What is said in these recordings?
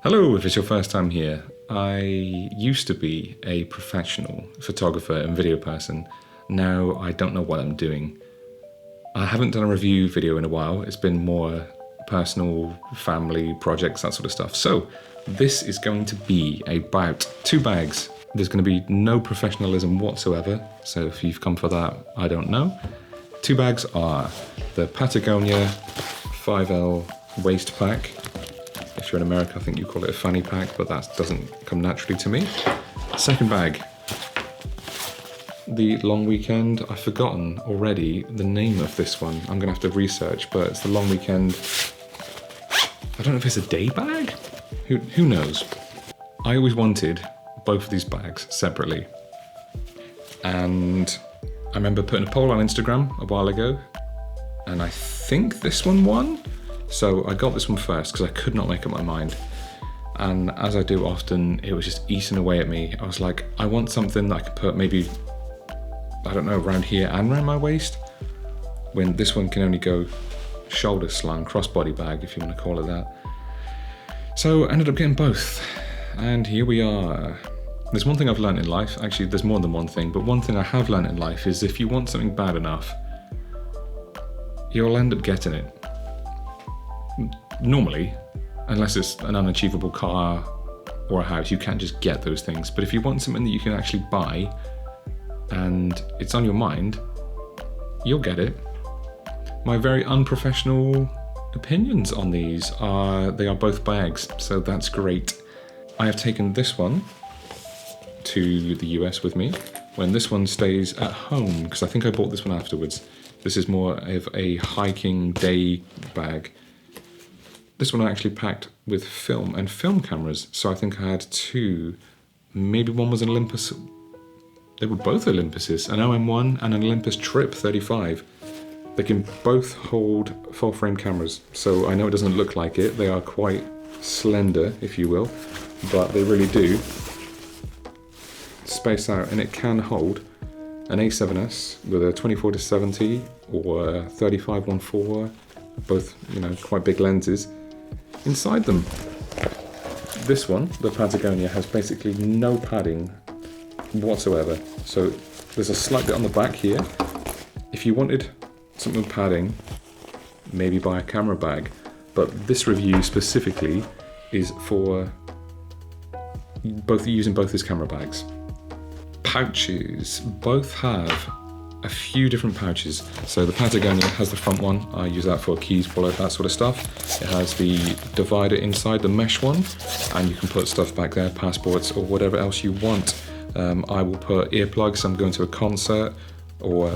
Hello, if it's your first time here. I used to be a professional photographer and video person. Now I don't know what I'm doing. I haven't done a review video in a while. It's been more personal, family, projects, that sort of stuff. So this is going to be about 2 bags. There's going to be no professionalism whatsoever. So if you've come for that, I don't know. 2 bags are the Patagonia 5L waist pack. If you're in America, I think you call it a fanny pack, but that doesn't come naturally to me. Second bag, the long weekend. I've forgotten already the name of this one. I'm gonna have to research, but it's the long weekend. I don't know if it's a day bag? Who knows? I always wanted both of these bags separately. And I remember putting a poll on Instagram a while ago, and I think this one won. So I got this one first because I could not make up my mind. And as I do often, it was just eating away at me. I was like, I want something that I could put maybe, I don't know, around here and around my waist. When this one can only go shoulder slung, crossbody bag, if you want to call it that. So I ended up getting both. And here we are. There's one thing I've learned in life. Actually, there's more than one thing, but one thing I have learned in life is if you want something bad enough, you'll end up getting it. Normally, unless it's an unachievable car or a house, you can't just get those things. But if you want something that you can actually buy and it's on your mind, you'll get it. My very unprofessional opinions on these are, they are both bags, so that's great. I have taken this one to the US with me, when this one stays at home, because I think I bought this one afterwards. This is more of a hiking day bag. This one I actually packed with film and film cameras, so I think I had 2. Maybe one was an Olympus. They were both Olympuses, an OM1 and an Olympus Trip 35. They can both hold full frame cameras, so I know it doesn't look like it. They are quite slender, if you will, but they really do space out, and it can hold an A7S with a 24-70 or a 35-1.4, both, quite big lenses inside them. This one, the Patagonia, has basically no padding whatsoever. So there's a slight bit on the back here. If you wanted something with padding, maybe buy a camera bag. But this review specifically is for using both as camera bags. Pouches, both have a few different pouches. So the Patagonia has the front one. I use that for keys, wallet, that sort of stuff. It has the divider inside, the mesh one, and you can put stuff back there, passports or whatever else you want. I will put earplugs, I'm going to a concert, or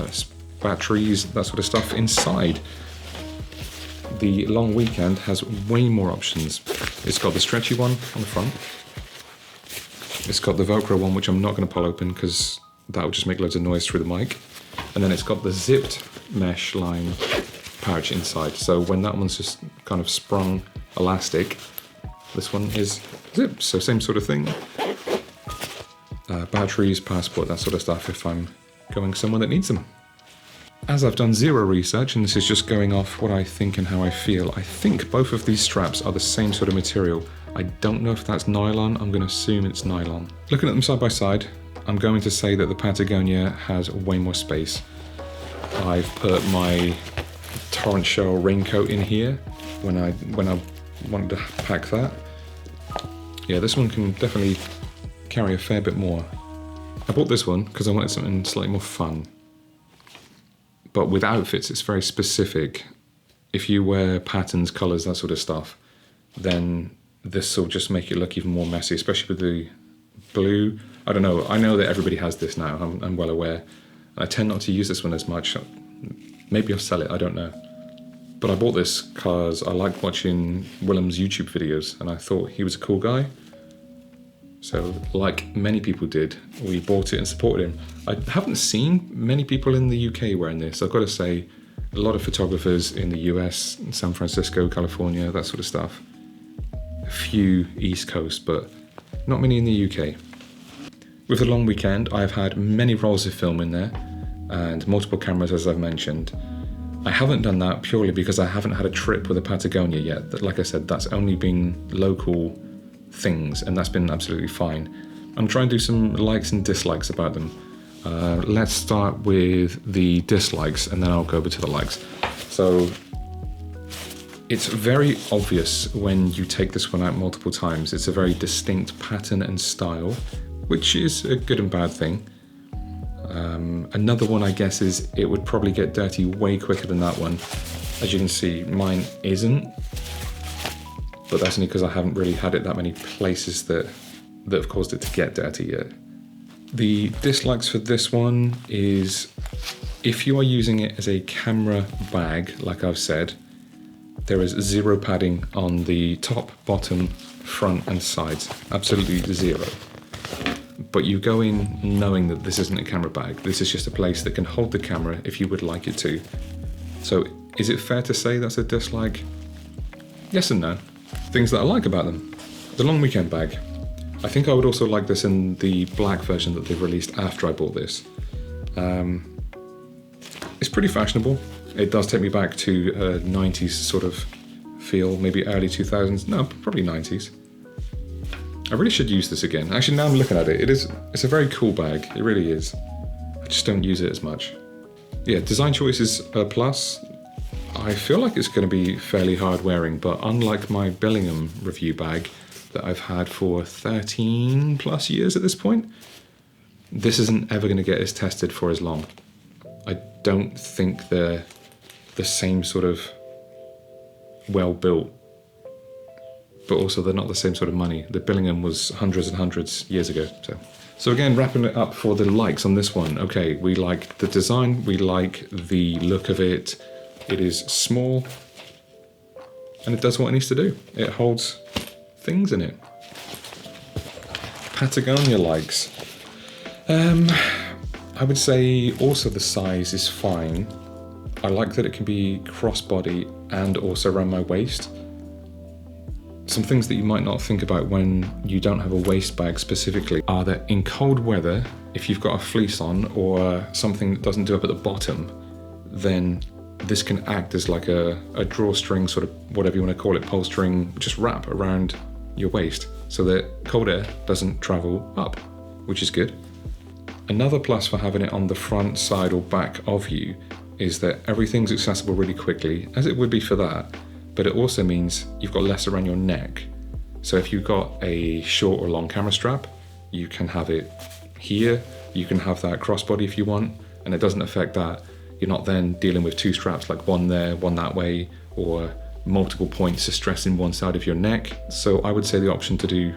batteries, that sort of stuff inside. The long weekend has way more options. It's got the stretchy one on the front. It's got the Velcro one, which I'm not going to pull open because that will just make loads of noise through the mic. And then it's got the zipped mesh line pouch inside. So when that one's just kind of sprung elastic, this one is zipped. So same sort of thing. Batteries, passport, that sort of stuff if I'm going somewhere that needs them. As I've done zero research, and this is just going off what I think and how I feel, I think both of these straps are the same sort of material. I don't know if that's nylon, I'm going to assume it's nylon. Looking at them side by side, I'm going to say that the Patagonia has way more space. I've put my torrential raincoat in here when I wanted to pack that. Yeah, this one can definitely carry a fair bit more. I bought this one because I wanted something slightly more fun. But with outfits, it's very specific. If you wear patterns, colours, that sort of stuff, then this will just make it look even more messy, especially with the blue. I don't know, I know that everybody has this now, I'm well aware. I tend not to use this one as much. Maybe I'll sell it, I don't know. But I bought this because I like watching Willem's YouTube videos and I thought he was a cool guy. So like many people did, we bought it and supported him. I haven't seen many people in the UK wearing this. I've got to say, a lot of photographers in the US, San Francisco, California, that sort of stuff. A few East Coast, but not many in the UK. With the long weekend, I've had many rolls of film in there and multiple cameras, as I've mentioned. I haven't done that purely because I haven't had a trip with a Patagonia yet. Like I said, that's only been local things, and that's been absolutely fine. I'm trying to do some likes and dislikes about them. Let's start with the dislikes, and then I'll go over to the likes. So it's very obvious when you take this one out multiple times. It's a very distinct pattern and style, which is a good and bad thing. Another one, I guess, is it would probably get dirty way quicker than that one. As you can see, mine isn't, but that's only because I haven't really had it that many places that have caused it to get dirty yet. The dislikes for this one is if you are using it as a camera bag, like I've said, there is zero padding on the top, bottom, front and sides, absolutely zero. But you go in knowing that this isn't a camera bag, this is just a place that can hold the camera if you would like it to. So is it fair to say that's a dislike? Yes and no. Things that I like about them. The long weekend bag. I think I would also like this in the black version that they've released after I bought this. It's pretty fashionable. It does take me back to a 90s sort of feel, maybe early 2000s. No, probably 90s. I really should use this again. Actually, now I'm looking at it, it's a very cool bag. It really is. I just don't use it as much. Yeah, design choice is a plus. I feel like it's going to be fairly hard wearing, but unlike my Billingham review bag that I've had for 13 plus years at this point, this isn't ever going to get as tested for as long. I don't think they're the same sort of well-built, but also they're not the same sort of money. The Billingham was hundreds and hundreds years ago. So again, wrapping it up for the likes on this one. Okay, we like the design, we like the look of it. It is small, and it does what it needs to do. It holds things in it. Patagonia likes. I would say also the size is fine. I like that it can be crossbody and also around my waist. Some things that you might not think about when you don't have a waist bag specifically are that in cold weather, if you've got a fleece on or something that doesn't do up at the bottom, then this can act as like a drawstring, sort of whatever you want to call it, pull string, just wrap around your waist so that cold air doesn't travel up, which is good. Another plus for having it on the front, side or back of you is that everything's accessible really quickly, as it would be for that, but it also means you've got less around your neck. So if you've got a short or long camera strap, you can have it here, you can have that crossbody if you want, and it doesn't affect that. You're not then dealing with two straps, like one there, one that way, or multiple points of stress in one side of your neck. So I would say the option to do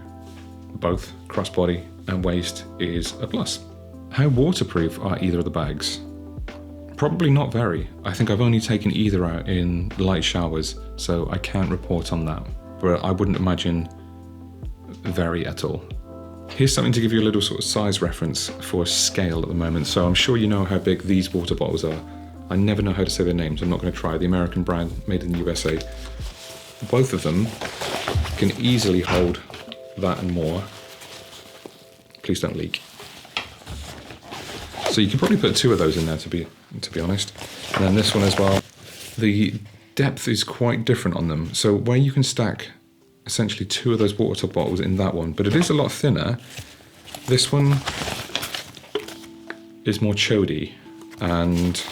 both crossbody and waist is a plus. How waterproof are either of the bags? Probably not very. I think I've only taken either out in light showers, so I can't report on that. But I wouldn't imagine very at all. Here's something to give you a little sort of size reference for scale at the moment. So I'm sure you know how big these water bottles are. I never know how to say their names. I'm not going to try. The American brand made in the USA. Both of them can easily hold that and more. Please don't leak. So you can probably put two of those in there to be honest. And then this one as well. The depth is quite different on them. So where you can stack essentially two of those water bottles in that one, but it is a lot thinner. This one is more chody, and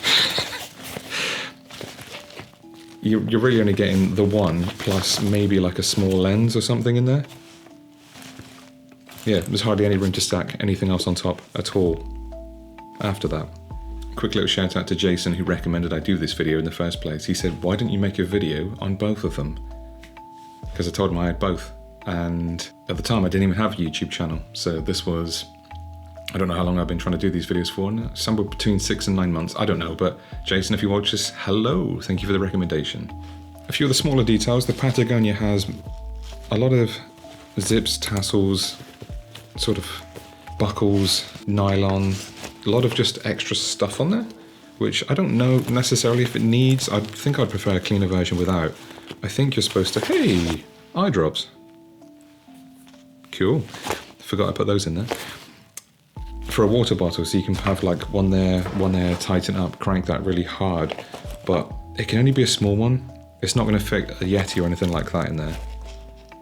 you're really only getting the one plus maybe like a small lens or something in there. Yeah, there's hardly any room to stack anything else on top at all after that. Quick little shout out to Jason, who recommended I do this video in the first place. He said, why didn't you make a video on both of them? Because I told him I had both, and at the time I didn't even have a YouTube channel. So this was, I don't know how long I've been trying to do these videos for, somewhere between 6 and 9 months, I don't know. But Jason, if you watch this, hello, thank you for the recommendation. A few of the smaller details. The Patagonia has a lot of zips, tassels, sort of buckles, nylon, a lot of just extra stuff on there, which I don't know necessarily if it needs. I think I'd prefer a cleaner version without. I think you're supposed to, hey, eye drops. Cool. Forgot I put those in there. For a water bottle, so you can have like one there, tighten up, crank that really hard, but it can only be a small one. It's not going to fit a Yeti or anything like that in there.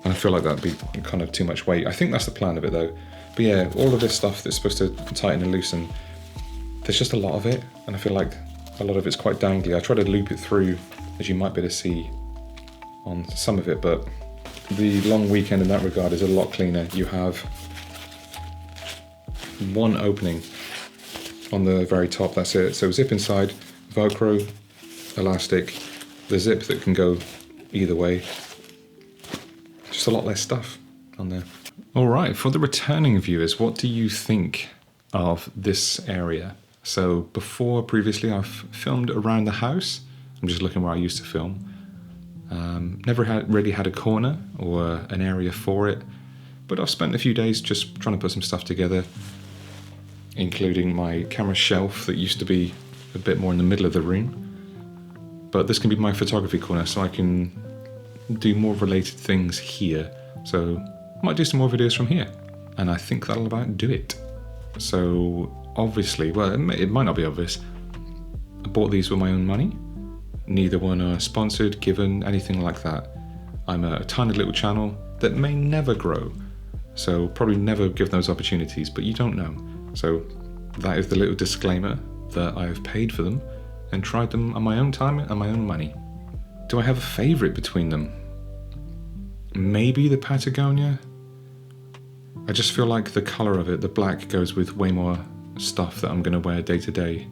And I feel like that'd be kind of too much weight. I think that's the plan of it though. But yeah, all of this stuff that's supposed to tighten and loosen, there's just a lot of it. And I feel like a lot of it's quite dangly. I try to loop it through, as you might be able to see on some of it, but the long weekend in that regard is a lot cleaner. You have one opening on the very top, that's it. So zip inside, Velcro, elastic, the zip that can go either way. Just a lot less stuff on there. All right, for the returning viewers, what do you think of this area? So previously I've filmed around the house. I'm just looking where I used to film. Never really had a corner or an area for it, but I've spent a few days just trying to put some stuff together, including my camera shelf that used to be a bit more in the middle of the room. But this can be my photography corner, so I can do more related things here. So I might do some more videos from here, and I think that'll about do it. So obviously, well, it might not be obvious, I bought these with my own money. Neither one are sponsored, given, anything like that. I'm a tiny little channel that may never grow, so probably never give those opportunities, but you don't know. So that is the little disclaimer that I have paid for them and tried them on my own time and my own money. Do I have a favorite between them? Maybe the Patagonia. I just feel like the color of it, the black, goes with way more stuff that I'm going to wear day to day.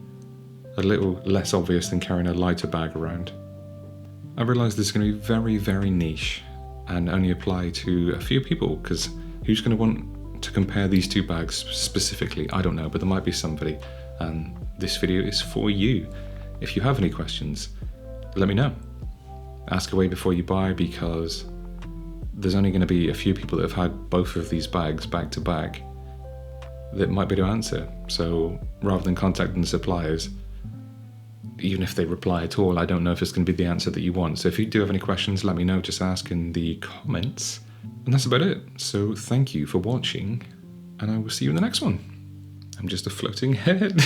A little less obvious than carrying a lighter bag around. I realise this is going to be very, very niche and only apply to a few people, because who's going to want to compare these two bags specifically? I don't know, but there might be somebody, and this video is for you. If you have any questions, let me know. Ask away before you buy, because there's only going to be a few people that have had both of these bags back to back that might be able to answer. So rather than contacting the suppliers, even if they reply at all, I don't know if it's going to be the answer that you want. So if you do have any questions, let me know. Just ask in the comments. And that's about it. So thank you for watching, and I will see you in the next one. I'm just a floating head.